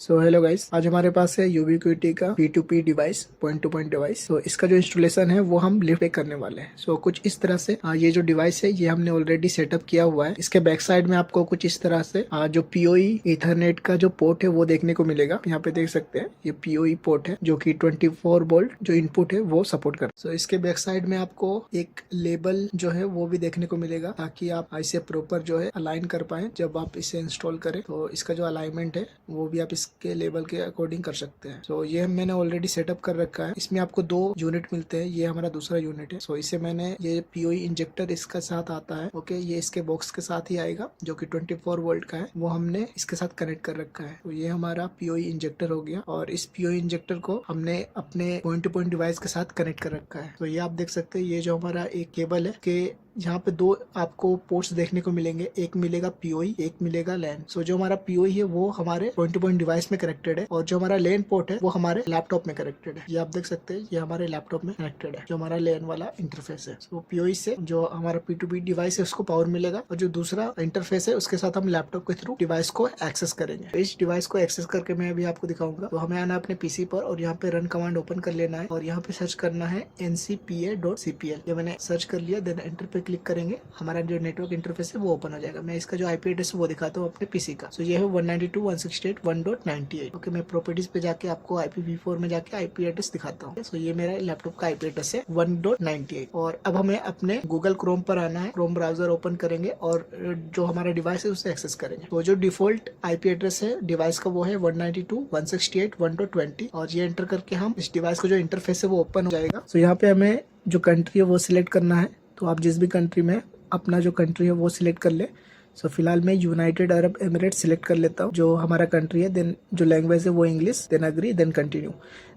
So hello guys, आज हमारे पास है यूबिक्विटी का P2P device, point two point device. तो इसका जो इंस्टॉलेशन है वो हम लिफ्ट पे करने वाले हैं। सो कुछ इस तरह से ये जो डिवाइस है ये हमने ऑलरेडी सेटअप किया हुआ है। इसके बैक साइड में आपको कुछ इस तरह से जो PoE ईथरनेट का जो पोर्ट है वो देखने को मिलेगा। यहाँ पे देख सकते हैं ये PoE पोर्ट है जो कि 24 वोल्ट जो इनपुट है वो सपोर्ट कर। सो इसके बैक साइड में आपको एक लेबल जो है वो भी देखने को मिलेगा ताकि आप इसे प्रॉपर जो है अलाइन कर पाए जब आप इसे इंस्टॉल करें। तो इसका जो अलाइनमेंट है वो भी आप के लेवल के अकॉर्डिंग कर सकते हैं। सो ये मैंने ऑलरेडी सेटअप कर रखा है। इसमें आपको 2 यूनिट मिलते हैं, ये हमारा दूसरा यूनिट है। सो इसे मैंने ये PoE इंजेक्टर इसका साथ आता है। ओके, ये इसके बॉक्स के साथ ही आएगा जो कि 24 वोल्ट का है, वो हमने इसके साथ कनेक्ट कर रखा है। तो ये हमारा PoE इंजेक्टर हो गया और इस PoE इंजेक्टर को हमने अपने पॉइंट टू पॉइंट डिवाइस के साथ कनेक्ट कर रखा है। तो ये आप देख सकते हैं, ये जो हमारा एक केबल है कि यहाँ पे 2 आपको पोर्ट्स देखने को मिलेंगे, एक मिलेगा PoE, एक मिलेगा LAN। सो जो हमारा PoE है वो हमारे पॉइंट टू पॉइंट डिवाइस में कनेक्टेड है और जो हमारा LAN पोर्ट है वो हमारे लैपटॉप में कनेक्टेड है। ये आप देख सकते हैं, ये हमारे लैपटॉप में कनेक्टेड है जो हमारा LAN वाला इंटरफेस है। तो PoE से जो हमारा P2P डिवाइस है उसको पावर मिलेगा और जो दूसरा इंटरफेस है उसके साथ हम लैपटॉप के थ्रू डिवाइस को एक्सेस करेंगे। तो इस डिवाइस को एक्सेस करके मैं अभी आपको दिखाऊंगा। तो हमें आना अपने PC पर और यहाँ पे रन कमांड ओपन कर लेना है और यहाँ पे सर्च करना है ncpa.cpl। ये मैंने सर्च कर लिया, देन एंटर पे क्लिक करेंगे, हमारा जो नेटवर्क इंटरफेस है वो ओपन हो जाएगा। मैं इसका जो IP एड्रेस है वो दिखाता हूँ अपने PC का। सो ये है 192.168.1.98। ओके, मैं प्रॉपर्टीज पे जाके आपको IPv4 में जाके IP एड्रेस दिखाता हूँ। सो ये मेरा लैपटॉप का IP एड्रेस है 1.98। और अब हमें अपने गूगल क्रोम पर आना है, क्रोम ब्राउजर ओपन करेंगे और जो हमारा डिवाइस है उसे एक्सेस करेंगे। तो जो डिफॉल्ट IP एड्रेस है डिवाइस का वो है 192.168.1.20 और ये एंटर करके हम इस डिवाइस का जो इंटरफेस है वो ओपन हो जाएगा। सो यहाँ पे हमें जो कंट्री है वो सिलेक्ट करना है। तो आप जिस भी कंट्री में अपना जो कंट्री है वो सिलेक्ट कर ले। सो फिलहाल मैं यूनाइटेड अरब एमिरेट सिलेक्ट कर लेता हूँ जो हमारा कंट्री है। देन जो लैंग्वेज है वो English, then agree, then continue.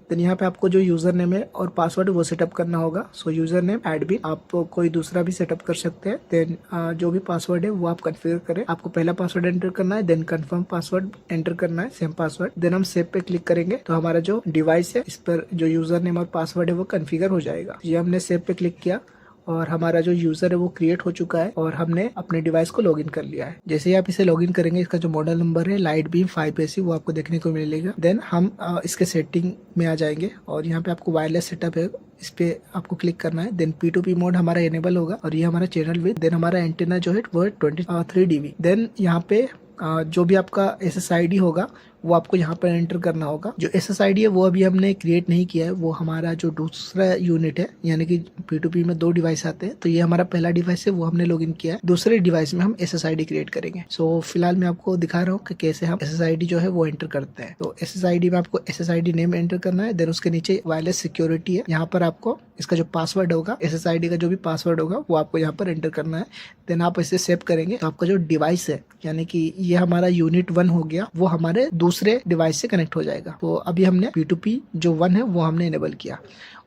Then यहाँ पे आपको जो यूजर नेम है और पासवर्ड वो सेटअप करना होगा। सो यूजर नेम एडमिन, आप कोई दूसरा भी सेटअप कर सकते हैं। देन जो भी पासवर्ड है वो आप कन्फिगर करें। आपको पहला पासवर्ड एंटर करना है, देन कंफर्म पासवर्ड एंटर करना है, सेम पासवर्ड। देन हम सेव पे क्लिक करेंगे तो हमारा जो डिवाइस है इस पर जो यूजर नेम और पासवर्ड है वो कन्फिगर हो जाएगा। ये हमने सेव पे क्लिक किया और हमारा जो यूजर है वो क्रिएट हो चुका है और हमने अपने डिवाइस को लॉगिन कर लिया है। जैसे ही आप इसे लॉगिन करेंगे, इसका जो मॉडल नंबर है Lightbeam 5AC वो आपको देखने को मिलेगा। देन हम इसके सेटिंग में आ जाएंगे और यहाँ पे आपको वायरलेस सेटअप है, इस पे आपको क्लिक करना है। देन P2P मोड हमारा एनेबल होगा और ये हमारा चैनल विद, देन हमारा एंटेना जो है वो 23 dB। देन यहाँ पे जो भी आपका SSID होगा वो आपको यहाँ पर एंटर करना होगा। जो SSID है वो अभी हमने क्रिएट नहीं किया है, वो हमारा जो दूसरा यूनिट है, यानी कि P2P में 2 डिवाइस आते हैं। तो ये हमारा पहला डिवाइस है वो हमने लॉगिन किया है, दूसरे डिवाइस में हम SSID क्रिएट करेंगे। सो फिलहाल मैं आपको दिखा रहा हूँ कि कैसे हम SSID जो है वो एंटर करते हैं। तो SSID में आपको SSID नेम एंटर करना है, देन उसके नीचे वायरलेस सिक्योरिटी है, यहाँ पर आपको इसका जो पासवर्ड होगा, SSID का जो भी पासवर्ड होगा वो आपको यहाँ पर एंटर करना है। देन आप इसे सेव करेंगे तो आपका जो डिवाइस है, यानी कि ये हमारा यूनिट 1 हो गया, वो हमारे दूसरे डिवाइस से कनेक्ट हो जाएगा। तो अभी हमने P2P जो 1 है वो हमने इनेबल किया।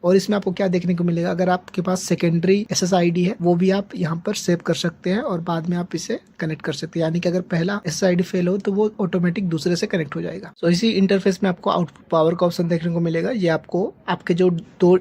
और इसमें आपको क्या देखने को मिलेगा, अगर आपके पास सेकेंडरी SSID है वो भी आप यहाँ पर सेव कर सकते हैं और बाद में आप इसे कनेक्ट कर सकते हैं। यानी कि अगर पहला SSID फेल हो तो वो ऑटोमेटिक दूसरे से कनेक्ट हो जाएगा। तो इसी इंटरफेस में आपको आउटपुट पावर का ऑप्शन देखने को मिलेगा। ये आपको आपके जो 2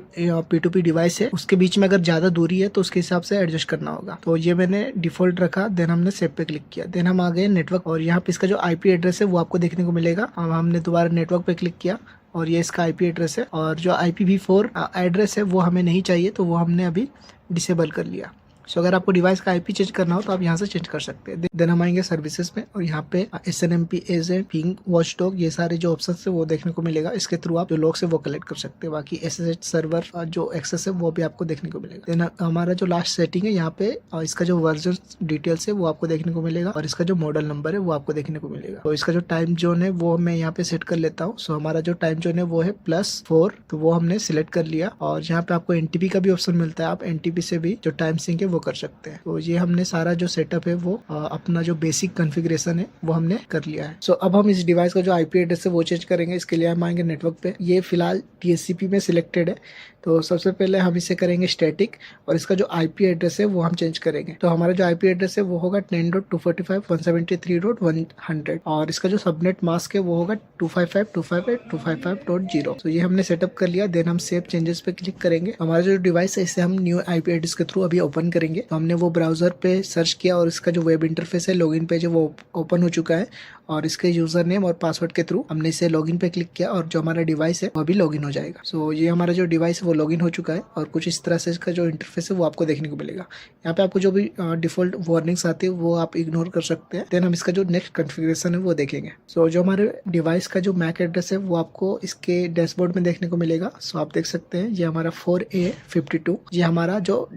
P2P डिवाइस है उसके बीच में अगर ज्यादा दूरी है तो उसके हिसाब से एडजस्ट करना होगा। तो ये मैंने डिफॉल्ट रखा, देन हमने सेव पे क्लिक किया। देन हम आ गए नेटवर्क और यहाँ पे इसका जो IP एड्रेस है वो आपको देखने को मिलेगा। हमने दोबारा नेटवर्क पे क्लिक किया और ये इसका IP एड्रेस है और जो IPv4 एड्रेस है वो हमें नहीं चाहिए, तो वो हमने अभी डिसेबल कर लिया। सो अगर आपको डिवाइस का IP चेंज करना हो तो आप यहाँ से चेंज कर सकते हैं। देन हम आएंगे सर्विसेज में और यहाँ पे SNMP एजेंट, पिंग, वॉचडॉग, ये सारे जो ऑप्शन है वो देखने को मिलेगा। इसके थ्रू आप जो लॉग्स है वो कलेक्ट कर सकते हैं। बाकी SSH सर्वर जो एक्सेस है वो भी आपको देखने को मिलेगा। देन हमारा जो लास्ट सेटिंग है यहाँ पे इसका जो वर्जन डिटेल्स है वो आपको देखने को मिलेगा और इसका जो मॉडल नंबर है वो आपको देखने को मिलेगा। तो इसका जो टाइम जोन है वो मैं यहाँ पे सेट कर लेता हूँ। सो हमारा जो टाइम जोन है वो है +4, तो वो हमने सिलेक्ट कर लिया और यहाँ पे आपको NTP का भी ऑप्शन मिलता है, आप NTP से भी जो टाइम सिंक है वो कर सकते हैं। तो ये हमने सारा जो सेटअप है वो अपना जो बेसिक कॉन्फ़िगरेशन है वो हमने कर लिया है। सो अब हम इस डिवाइस का जो IP एड्रेस है वो चेंज करेंगे। इसके लिए हम आएंगे नेटवर्क पे, ये फिलहाल TCP में सिलेक्टेड है। तो सबसे पहले हम इसे करेंगे स्टैटिक और इसका जो IP एड्रेस है वो हम चेंज करेंगे। तो हमारा जो IP एड्रेस है वो होगा 10.245.173.100 और इसका जो सबनेट मास्क है वो होगा 255.258.255.0। तो ये हमने सेटअप कर लिया। देन हम सेव चेंजेस पे क्लिक करेंगे। हमारा जो डिवाइस है इसे हम न्यू IP एड्रेस के थ्रू अभी ओपन करेंगे। तो हमने वो ब्राउजर पे सर्च किया और इसका जो वेब इंटरफेस है, लॉगिन पेज है, वो ओपन हो चुका है और इसके यूजर नेम और पासवर्ड के थ्रू हमने इसे लॉगिन पे क्लिक किया और जो हमारा डिवाइस है वो भी लॉगिन हो जाएगा। सो ये हमारा जो डिवाइस है वो लॉगिन हो चुका है और कुछ इस तरह से इसका जो इंटरफेस है वो आपको देखने को मिलेगा। यहाँ पे आपको जो भी डिफॉल्ट वार्निंग्स आती है वो आप इग्नोर कर सकते हैं। देन हम इसका जो नेक्स्ट कॉन्फ़िगरेशन है वो देखेंगे। सो जो हमारे डिवाइस का जो मैक एड्रेस है वो आपको इसके डैशबोर्ड में देखने को मिलेगा। सो आप देख सकते हैं ये हमारा 4A52 ये हमारा जो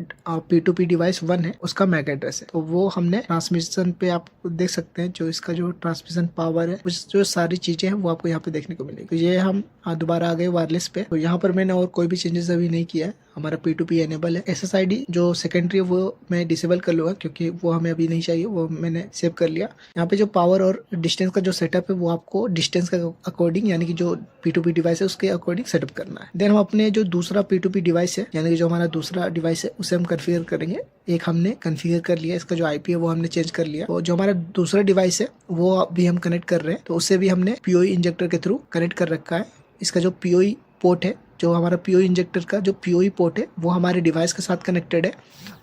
P2P डिवाइस 1 है उसका मैक एड्रेस है। तो वो हमने ट्रांसमिशन पे आप देख सकते हैं जो इसका जो ट्रांसमिशन पावर है जो सारी चीजें हैं वो आपको यहाँ पे देखने को मिलेगी। तो ये हम दोबारा आ गए वायरलेस पे। तो यहाँ पर मैंने और कोई भी चेंजेस अभी नहीं किया है, हमारा P2P एनेबल है। SSID जो सेकेंडरी है वो मैं डिसेबल कर लूंगा क्योंकि वो हमें अभी नहीं चाहिए, वो मैंने सेव कर लिया। यहाँ पे जो पावर और डिस्टेंस का जो सेटअप है वो आपको डिस्टेंस का अकॉर्डिंग यानी कि जो P2P डिवाइस है उसके अकॉर्डिंग सेटअप करना है। देन हम अपने जो दूसरा P2P डिवाइस है यानी कि जो हमारा दूसरा डिवाइस है उसे हम कन्फिगर करेंगे। एक हमने कन्फिगर कर लिया, इसका जो IP है वो हमने चेंज कर लिया। तो जो हमारा दूसरा डिवाइस है वो भी हम कनेक्ट कर रहे हैं, तो उससे भी हमने PoE इंजेक्टर के थ्रू कनेक्ट कर रखा है। इसका जो PoE पोर्ट है, जो हमारा PoE इंजेक्टर का जो PoE पोर्ट है वो हमारे डिवाइस के साथ कनेक्टेड है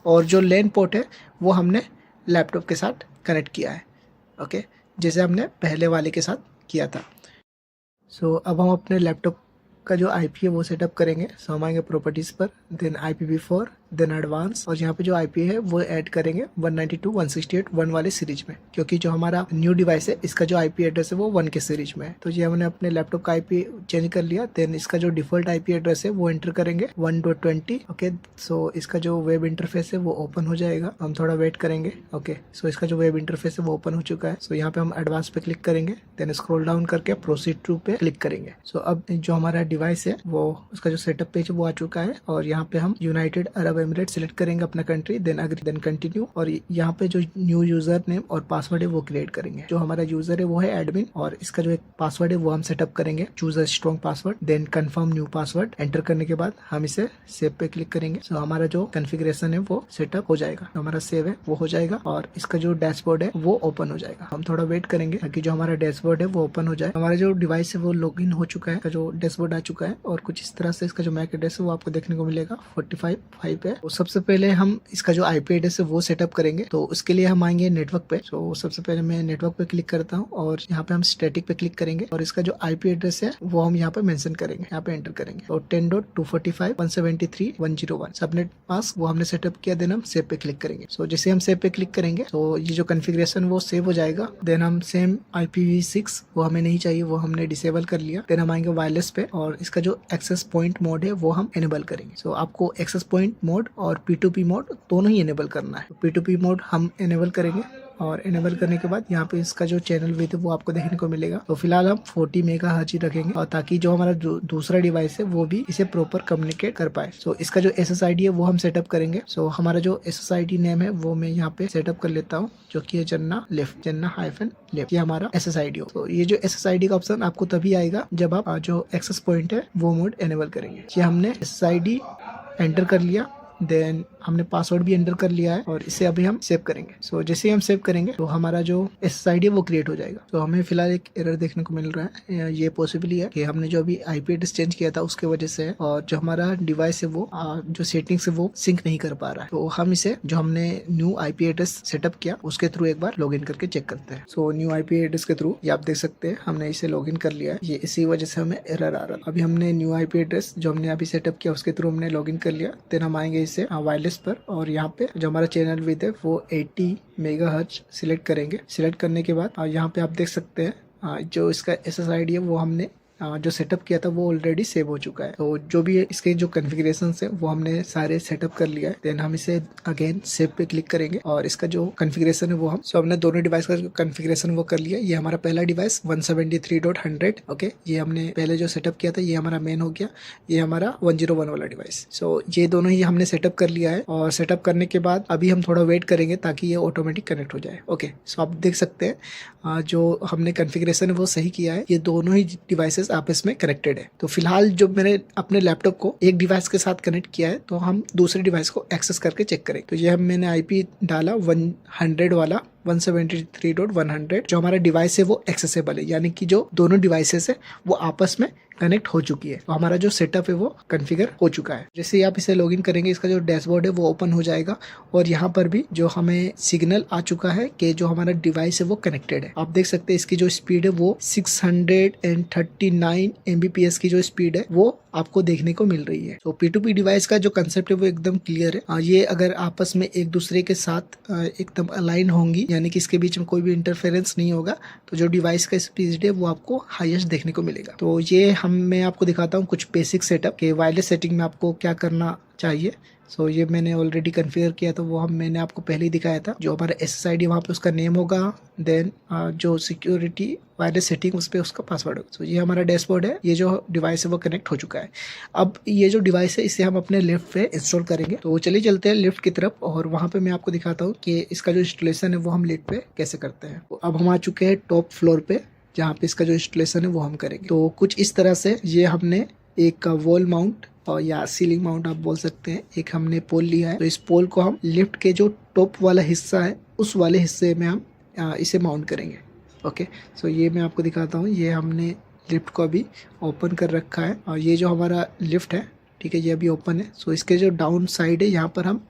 और जो LAN पोर्ट है वो हमने लैपटॉप के साथ कनेक्ट किया है। ओके, जैसे हमने पहले वाले के साथ किया था। सो अब हम अपने लैपटॉप का जो IP है वो सेटअप करेंगे। सो हम आएंगे प्रॉपर्टीज पर, देन IPv4, देन एडवांस और यहाँ पे जो IP है वो ऐड करेंगे 192.168.1 वाले सीरीज में, क्योंकि जो हमारा न्यू डिवाइस है इसका जो IP एड्रेस है वो 1 के सीरीज में है। तो ये हमने अपने लैपटॉप का IP चेंज कर लिया। देन इसका जो डिफॉल्ट IP एड्रेस है वो एंटर करेंगे 1.20। ओके, सो इसका जो वेब इंटरफेस है वो ओपन हो जाएगा। हम थोड़ा वेट करेंगे। ओके, सो इसका जो वेब इंटरफेस है वो ओपन हो चुका है। सो यहाँ पे हम एडवांस पे क्लिक करेंगे, देन स्क्रॉल डाउन करके प्रोसीड टू पे क्लिक करेंगे। सो अब जो हमारा डिवाइस है वो उसका जो सेटअप पेज वो आ चुका है और यहाँ पे हम यूनाइटेड अरब एमिरेट सिलेक्ट करेंगे अपना country, then agree, then continue और यहाँ पे जो न्यू यूजर नेम और पासवर्ड है वो क्रिएट करेंगे। जो हमारा यूजर है वो है एडमिन और इसका जो एक पासवर्ड है वो हम सेटअप करेंगे, choose a strong password, then confirm new password. Enter करने के बाद हम इसे सेव पे क्लिक करेंगे। सो हमारा जो कॉन्फ़िगरेशन है वो सेटअप हो जाएगा, तो हमारा सेव है वो हो जाएगा और इसका जो डैशबोर्ड है वो ओपन हो जाएगा। हम थोड़ा वेट करेंगे ताकि जो हमारा डैशबोर्ड है वो ओपन हो जाए। हमारा जो डिवाइस है वो लॉगिन हो चुका है, जो डैशबोर्ड आ चुका है और कुछ इस तरह से इसका जो मैक एड्रेस है वो आपको देखने को मिलेगा 45 पे। तो सबसे पहले हम इसका जो IP एड्रेस है वो सेटअप करेंगे। तो उसके लिए हम आएंगे नेटवर्क पे। तो सबसे पहले मैं नेटवर्क पे क्लिक करता हूँ और यहाँ पे हम स्टैटिक पे क्लिक करेंगे और इसका जो IP एड्रेस है वो हम यहाँ पे मेंशन करेंगे, यहाँ पे एंटर करेंगे। तो 10.245.173.101 सबनेट मास्क वो हमने सेटअप किया। देन हम सेव पे क्लिक करेंगे। सो जैसे हम सेव पे क्लिक करेंगे तो ये जो कॉन्फ़िगरेशन वो सेव हो जाएगा। देन हम सेम IPv6 वो हमें नहीं चाहिए, वो हमने डिसेबल कर लिया। देन हम आएंगे वायरलेस पे और इसका जो एक्सेस पॉइंट मोड है वो हम एनेबल करेंगे। सो आपको एक्सेस पॉइंट मोड और P2P मोड दोनों ही एनेबल करना है। P2P मोड हम एनेबल करेंगे और एनेबल करने के बाद यहाँ पे इसका जो चैनल विड्थ है वो आपको देखने को मिलेगा। तो फिलहाल हम 40 मेगाहर्ट्ज ही रखेंगे और ताकि जो हमारा दूसरा डिवाइस है वो भी इसे प्रॉपर कम्युनिकेट कर पाए। सो इसका जो SSID है वो हम सेटअप करेंगे। सो हमारा जो SSID नेम है वो मैं यहाँ पे सेटअप कर लेता हूँ, जो कि है जन्ना लेफ्ट, जन्ना-लेफ्ट, ये हमारा SSID हो। तो ये जो SSID का ऑप्शन आपको तभी आएगा जब आप जो एक्सेस पॉइंट है वो मोड एनेबल करेंगे। ये हमने SSID एंटर कर लिया, देन हमने पासवर्ड भी एंटर कर लिया है और इसे अभी हम सेव करेंगे। सो जैसे ही हम सेव करेंगे तो हमारा जो SSID है वो क्रिएट हो जाएगा। तो हमें फिलहाल एक एरर देखने को मिल रहा है, ये पॉसिबली है कि हमने जो अभी IP एड्रेस चेंज किया था उसके वजह से है और जो हमारा डिवाइस है वो जो सेटिंग्स है वो सिंक नहीं कर पा रहा है। तो हम इसे जो हमने न्यू IP एड्रेस सेटअप किया उसके थ्रू एक बार लॉगिन करके चेक करते हैं। सो न्यू IP एड्रेस के थ्रू ये आप देख सकते हैं हमने इसे लॉगिन कर लिया है, ये इसी वजह से हमें एरर आ रहा था। अभी हमने न्यू IP एड्रेस जो हमने अभी सेटअप किया उसके थ्रू हमने लॉगिन कर लिया। देन हम आएंगे इसे वायरलेस पर और यहाँ पे जो हमारा चैनल विड्थ है वो 80 मेगाहर्ट्ज सिलेक्ट करेंगे। सिलेक्ट करने के बाद यहाँ पे आप देख सकते हैं जो इसका SSID है वो हमने जो सेटअप किया था वो ऑलरेडी सेव हो चुका है। तो जो भी इसके जो कॉन्फ़िगरेशंस है वो हमने सारे सेटअप कर लिया है। देन हम इसे अगेन सेव पे क्लिक करेंगे और इसका जो कॉन्फ़िगरेशन है वो हमने दोनों डिवाइस का कॉन्फ़िगरेशन वो कर लिया। ये हमारा पहला डिवाइस 173.100 ओके, ये हमने पहले जो सेटअप किया था ये हमारा मेन हो गया, ये हमारा 101 वाला डिवाइस। सो ये दोनों ही हमने सेटअप कर लिया है और सेटअप करने के बाद अभी हम थोड़ा वेट करेंगे ताकि ये ऑटोमेटिक कनेक्ट हो जाए। ओके, सो आप देख सकते हैं जो हमने कॉन्फ़िगरेशन है वो सही किया है, ये दोनों ही डिवाइसेस आपस में कनेक्टेड है। तो फिलहाल जो मैंने अपने लैपटॉप को एक डिवाइस के साथ कनेक्ट किया है तो हम दूसरे डिवाइस को एक्सेस करके चेक करें। तो ये मैंने IP डाला 100 वाला 173.100 जो हमारा डिवाइस है वो एक्सेसिबल है, यानी कि जो दोनों डिवाइसेस है वो आपस में कनेक्ट हो चुकी है। तो हमारा जो सेटअप है वो कॉन्फ़िगर हो चुका है। जैसे ही आप इसे लॉगिन करेंगे इसका जो डैशबोर्ड है वो ओपन हो जाएगा और यहाँ पर भी जो हमें सिग्नल आ चुका है कि जो हमारा डिवाइस है वो कनेक्टेड है। आप देख सकते हैं इसकी जो स्पीड है वो 639 Mbps की जो स्पीड है वो आपको देखने को मिल रही है। तो P2P डिवाइस का जो कंसेप्ट है वो एकदम क्लियर है। ये अगर आपस में एक दूसरे के साथ एकदम अलाइन होंगी, यानी कि इसके बीच में कोई भी इंटरफेरेंस नहीं होगा, तो जो डिवाइस का स्पीड है वो आपको हाईएस्ट देखने को मिलेगा। तो ये मैं आपको दिखाता हूँ कुछ बेसिक सेटअप के वायरलेस सेटिंग में आपको क्या करना चाहिए। सो ये मैंने ऑलरेडी कॉन्फ़िगर किया था, वो मैंने आपको पहले ही दिखाया था। जो हमारा SSID वहाँ पे उसका नेम होगा, देन जो सिक्योरिटी वायरलेस सेटिंग उस पर उसका पासवर्ड होगा। सो ये हमारा डैशबोर्ड है। ये जो डिवाइस है वो कनेक्ट हो चुका है। अब ये जो डिवाइस है इसे हम अपने लिफ्ट पे इंस्टॉल करेंगे। तो चलिए चलते हैं लिफ्ट की तरफ और वहाँ पे मैं आपको दिखाता हूँ कि इसका जो इंस्टॉलेशन है वो हम लिफ्ट पे कैसे करते हैं। तो अब हम आ चुके हैं टॉप फ्लोर पे, जहाँ पे इसका जो इंस्टॉलेशन है वो हम करेंगे। तो कुछ इस तरह से ये हमने एक वॉल माउंट और या सीलिंग माउंट आप बोल सकते हैं, एक हमने पोल लिया है। तो इस पोल को हम लिफ्ट के जो टॉप वाला हिस्सा है उस वाले हिस्से में हम इसे माउंट करेंगे। ओके, सो ये मैं आपको दिखाता हूँ। ये हमने लिफ्ट को अभी ओपन कर रखा है और ये जो हमारा लिफ्ट है, ठीक है, ये अभी ओपन है। सो इसके जो डाउन साइड है यहाँ पर हम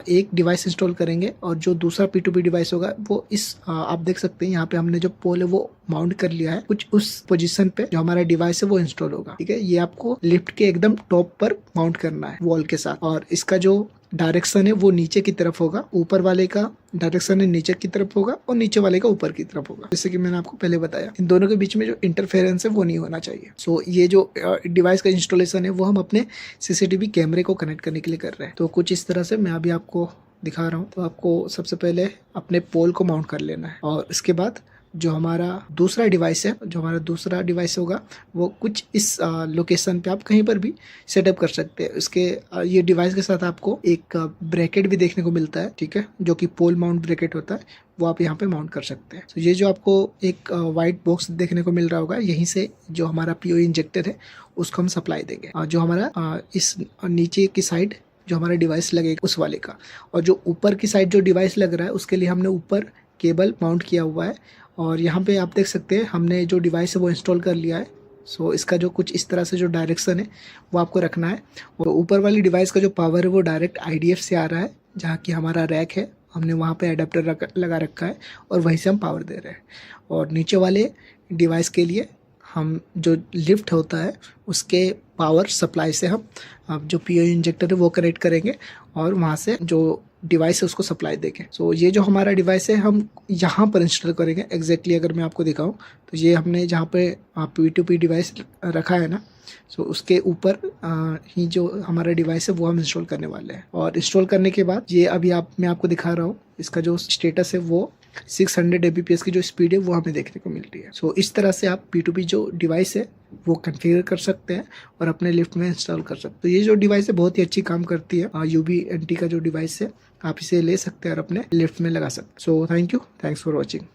एक डिवाइस इंस्टॉल करेंगे और जो दूसरा P2P डिवाइस होगा वो इस आप देख सकते हैं यहाँ पे हमने जो पोल है वो माउंट कर लिया है कुछ उस पोजीशन पे जो हमारा डिवाइस है वो इंस्टॉल होगा। ठीक है, ये आपको लिफ्ट के एकदम टॉप पर माउंट करना है वॉल के साथ और इसका जो डायरेक्शन है वो नीचे की तरफ होगा। ऊपर वाले का डायरेक्शन है नीचे की तरफ होगा और नीचे वाले का ऊपर की तरफ होगा, जैसे कि मैंने आपको पहले बताया। इन दोनों के बीच में जो इंटरफेरेंस है वो नहीं होना चाहिए। सो ये जो डिवाइस का इंस्टॉलेशन है वो हम अपने CCTV कैमरे को कनेक्ट करने के लिए कर रहे हैं। तो कुछ इस तरह से मैं अभी आपको दिखा रहा हूँ। तो आपको सबसे पहले अपने पोल को माउंट कर लेना है और इसके बाद जो हमारा दूसरा डिवाइस है, जो हमारा दूसरा डिवाइस होगा वो कुछ इस लोकेशन पे आप कहीं पर भी सेटअप कर सकते हैं। इसके ये डिवाइस के साथ आपको एक ब्रैकेट भी देखने को मिलता है, ठीक है, जो कि पोल माउंट ब्रैकेट होता है, वो आप यहाँ पे माउंट कर सकते हैं। तो ये जो आपको एक वाइट बॉक्स देखने को मिल रहा होगा, यहीं से जो हमारा PO इंजेक्टर है उसको हम सप्लाई देंगे। जो हमारा इस नीचे की साइड जो हमारा डिवाइस लगेगा उस वाले का, और जो ऊपर की साइड जो डिवाइस लग रहा है उसके लिए हमने ऊपर केबल माउंट किया हुआ है। और यहाँ पे आप देख सकते हैं हमने जो डिवाइस है वो इंस्टॉल कर लिया है। सो इसका जो कुछ इस तरह से जो डायरेक्शन है वो आपको रखना है। और ऊपर वाली डिवाइस का जो पावर है वो डायरेक्ट IDF से आ रहा है, जहाँ की हमारा रैक है, हमने वहाँ पे एडाप्टर लगा रखा है और वहीं से हम पावर दे रहे हैं। और नीचे वाले डिवाइस के लिए हम जो लिफ्ट होता है उसके पावर सप्लाई से हम जो PO इंजेक्टर है वो कनेक्ट करेंगे और वहाँ से जो डिवाइस है उसको सप्लाई देंगे। सो ये जो हमारा डिवाइस है हम यहाँ पर इंस्टॉल करेंगे। एग्जैक्टली अगर मैं आपको दिखाऊं तो ये हमने जहाँ पे P2P डिवाइस रखा है ना, सो उसके ऊपर ही जो हमारा डिवाइस है वो हम इंस्टॉल करने वाले हैं। और इंस्टॉल करने के बाद ये अभी मैं आपको दिखा रहा हूँ, इसका जो स्टेटस है वो 600 Mbps की जो स्पीड है वो हमें देखने को मिल रही है। सो इस तरह से आप P2P जो डिवाइस है वो कॉन्फ़िगर कर सकते हैं और अपने लिफ्ट में इंस्टॉल कर सकते हैं। तो ये जो डिवाइस है बहुत ही अच्छी काम करती है। UBNT का जो डिवाइस है आप इसे ले सकते हैं और अपने लिफ्ट में लगा सकते हैं। So thank you, thanks for watching.